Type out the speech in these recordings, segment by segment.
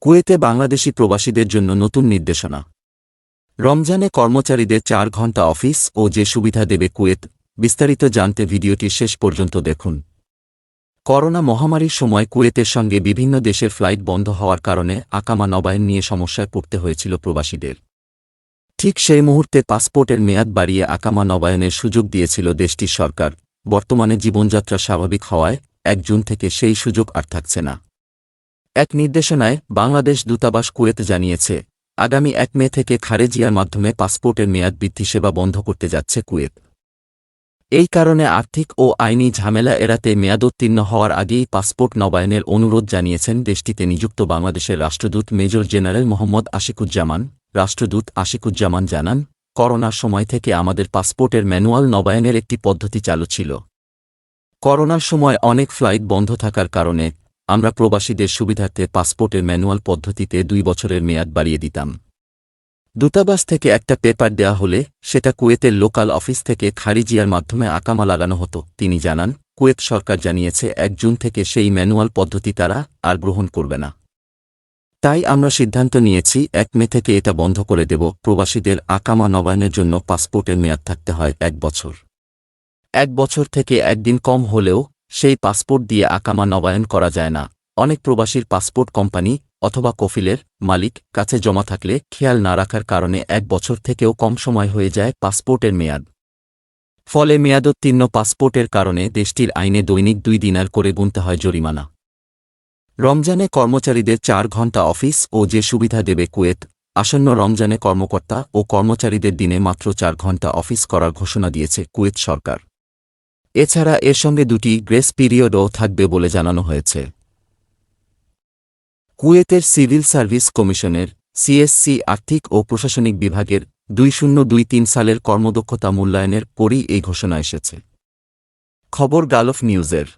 কুয়েতে বাংলাদেশি প্রবাসীদের জন্য নতুন নির্দেশনা। রমজানে কর্মচারীদের ৪ ঘণ্টা অফিস ও যে সুবিধা দেবে কুয়েত, বিস্তারিত জানতে ভিডিওটি শেষ পর্যন্ত দেখুন। করোনা মহামারীর সময় কুয়েতের সঙ্গে বিভিন্ন দেশের ফ্লাইট বন্ধ হওয়ার কারণে আকামা নবায়ন নিয়ে সমস্যায় পড়তে হয়েছিল প্রবাসীদের। ঠিক সেই মুহূর্তে পাসপোর্টের মেয়াদ বাড়িয়ে আকামা নবায়নের সুযোগ দিয়েছিল দেশটির সরকার। বর্তমানে জীবনযাত্রা স্বাভাবিক হওয়ায় ১ জুন থেকে সেই সুযোগ আর থাকছে না। এক নির্দেশনায় বাংলাদেশ দূতাবাস কুয়েত জানিয়েছে, আগামী ১ মে থেকে খারেজিয়ার মাধ্যমে পাসপোর্টের মেয়াদ বৃদ্ধি সেবা বন্ধ করতে যাচ্ছে কুয়েত। এই কারণে আর্থিক ও আইনি ঝামেলা এড়াতে মেয়াদোত্তীর্ণ হওয়ার আগেই পাসপোর্ট নবায়নের অনুরোধ জানিয়েছেন দেশটিতে নিযুক্ত বাংলাদেশের রাষ্ট্রদূত মেজর জেনারেল মোহাম্মদ আশিকুজ্জামান। রাষ্ট্রদূত আশিকুজ্জামান জানান, করোনার সময় থেকে আমাদের পাসপোর্টের ম্যানুয়াল নবায়নের একটি পদ্ধতি চালু ছিল। করোনার সময় অনেক ফ্লাইট বন্ধ থাকার কারণে আমরা প্রবাসীদের সুবিধার্থে পাসপোর্টের ম্যানুয়াল পদ্ধতিতে ২ বছরের মেয়াদ বাড়িয়ে দিতাম। দূতাবাস থেকে একটা পেপার দেয়া হলে সেটা কুয়েতের লোকাল অফিস থেকে খারিজিয়ার মাধ্যমে আকামা লাগানো হতো। তিনি জানান, কুয়েত সরকার জানিয়েছে ১ জুন থেকে সেই ম্যানুয়াল পদ্ধতি তারা আর গ্রহণ করবে না। তাই আমরা সিদ্ধান্ত নিয়েছি ১ মে থেকে এটা বন্ধ করে দেব। প্রবাসীদের আকামা নবায়নের জন্য পাসপোর্টের মেয়াদ থাকতে হয় ১ বছর। ১ বছর থেকে একদিন কম হলেও সেই পাসপোর্ট দিয়ে আকামা নবায়ন করা যায় না। অনেক প্রবাসীর পাসপোর্ট কোম্পানি অথবা কফিলের মালিক কাছে জমা থাকলে খেয়াল না রাখার কারণে ১ বছর থেকেও কম সময় হয়ে যায় পাসপোর্টের মেয়াদ। ফলে মেয়াদোত্তীর্ণ পাসপোর্টের কারণে দেশটির আইনে দৈনিক ২ দিনার করে গুনতে হয় জরিমানা। রমজানে কর্মচারীদের ৪ ঘণ্টা অফিস ও যে সুবিধা দেবে কুয়েত। আসন্ন রমজানে কর্মকর্তা ও কর্মচারীদের দিনে মাত্র ৪ ঘণ্টা অফিস করার ঘোষণা দিয়েছে কুয়েত সরকার। এছাড়া এর সঙ্গে ২টি গ্রেস পিরিয়ডও থাকবে বলে জানানো হয়েছে। কুয়েতের সিভিল সার্ভিস কমিশনের সিএসসি আর্থিক ও প্রশাসনিক বিভাগের ২০২৩ সালের কর্মদক্ষতা মূল্যায়নের পরই এই ঘোষণা এসেছে। খবর গালফ নিউজের।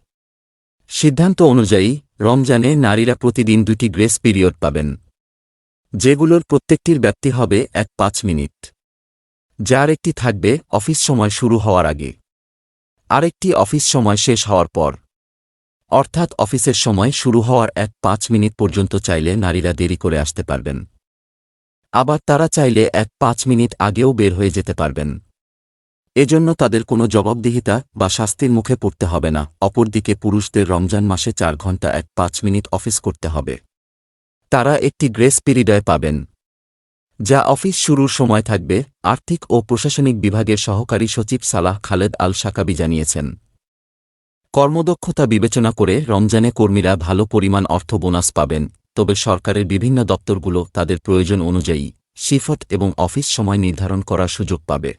সিদ্ধান্ত অনুযায়ী রমজানে নারীরা প্রতিদিন ২টি গ্রেস পিরিয়ড পাবেন, যেগুলোর প্রত্যেকটির ব্যাপ্তি হবে ৫ মিনিট, যার একটি থাকবে অফিস সময় শুরু হওয়ার আগে, আরেকটি অফিস সময় শেষ হওয়ার পর। অর্থাৎ অফিসের সময় শুরু হওয়ার ৫ মিনিট পর্যন্ত চাইলে নারীরা দেরি করে আসতে পারবেন, আবার তারা চাইলে ৫ মিনিট আগেও বের হয়ে যেতে পারবেন। এজন্য তাদের কোনো জবাবদিহিতা বা শাস্তির মুখে পড়তে হবে না। অপরদিকে পুরুষদের রমজান মাসে ৪ ঘণ্টা ৫ মিনিট অফিস করতে হবে। তারা একটি গ্রেস পিরিয়ড পাবেন, যা অফিস শুরুর সময় থাকবে। আর্থিক ও প্রশাসনিক বিভাগের সহকারী সচিব সালাহ খালেদ আল সাকাবি জানিয়েছেন, কর্মদক্ষতা বিবেচনা করে রমজানে কর্মীরা ভালো পরিমাণ অর্থ বোনাস পাবেন, তবে সরকারের বিভিন্ন দপ্তরগুলো তাদের প্রয়োজন অনুযায়ী শিফট এবং অফিস সময় নির্ধারণ করার সুযোগ পাবে।